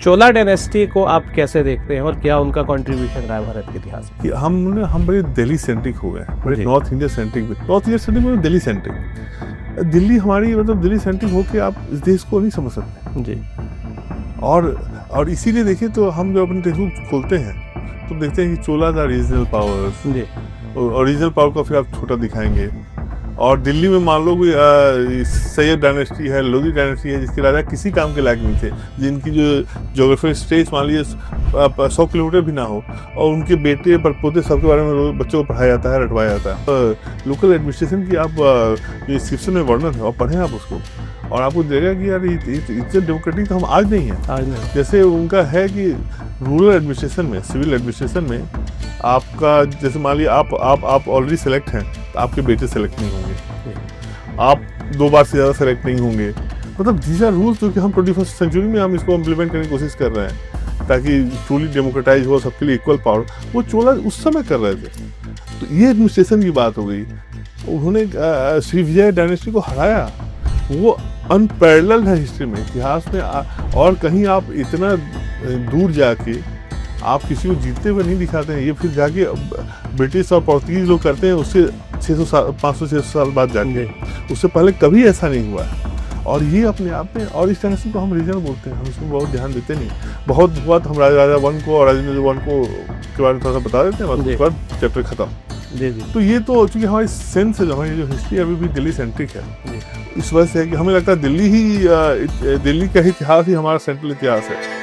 चोला dynasty को आप कैसे देखते हैं और क्या उनका कंट्रीब्यूशन रहा है भारत के इतिहास में? हम बड़े दिल्ली सेंट्रिक हो गए, बड़े नॉर्थ इंडिया सेंट्रिक में दिल्ली सेंट्रिक। दिल्ली हमारी मतलब दिल्ली सेंट्रिक होके आप इस देश को नहीं समझ सकते जी। और इसीलिए देखिए तो हम जब अपने टेक्स्ट बुक खोलते हैं तो देखते हैं कि चोला द रीजनल पावर्स जी। और रीजनल पावर को फिर आप छोटा दिखाएंगे। और दिल्ली में मान लो कोई सैयद डायनेस्टी है, लोधी डायनेस्टी है, जिसके राजा किसी काम के लायक नहीं थे, जिनकी जो ज्योग्राफिक स्टेज मान लीजिए 100 किलोमीटर भी ना हो, और उनके बेटे परपोते सबके बारे में बच्चों को पढ़ाया जाता है, रटवाया जाता है। लोकल एडमिनिस्ट्रेशन की आप जो शिक्षण में वर्णन है और पढ़ें आप उसको, और आपको देगा कि यार इतने डेमोक्रेटिक तो हम आज नहीं है। जैसे उनका है कि रूरल एडमिनिस्ट्रेशन में, सिविल एडमिनिस्ट्रेशन में आपका जैसे मान लीजिए आप ऑलरेडी सेलेक्ट हैं तो आपके बेटे सेलेक्ट नहीं होंगे, आप 2 बार से ज़्यादा सेलेक्ट नहीं होंगे। मतलब दीज आर रूल्स जो कि हम 21st सेंचुरी में हम इसको इम्प्लीमेंट करने की कोशिश कर रहे हैं ताकि ट्रूली डेमोक्रेटाइज हो, सबके लिए इक्वल पावर। वो चोला उस समय कर रहे थे। तो ये एडमिनिस्ट्रेशन की बात हो गई। उन्होंने श्रीविजय डायनेस्टी को हराया, वो अनपैरेलल्ड है हिस्ट्री में, इतिहास में। और कहीं आप इतना दूर जाके आप किसी को जीतते हुए नहीं दिखाते हैं। ये फिर जाके ब्रिटिश और पोर्तुगीज लोग करते हैं उससे 500-600 साल बाद जाके, उससे पहले कभी ऐसा नहीं हुआ है। और ये अपने आप में, और इस डायनेस्टी को हम रीजनल बोलते हैं, हम इसमें बहुत ध्यान देते नहीं। बहुत बात हम राजा 1 को और राजेंद्र 1 को के बारे में थोड़ा सा बता देते हैं, उसके बाद चैप्टर खत्म। जी। तो ये तो चूंकि हमारी सेंस है, हमारी जो हिस्ट्री अभी भी दिल्ली सेंट्रिक है, इस वजह से है कि हमें लगता है दिल्ली का ही इतिहास ही हमारा सेंट्रल इतिहास है।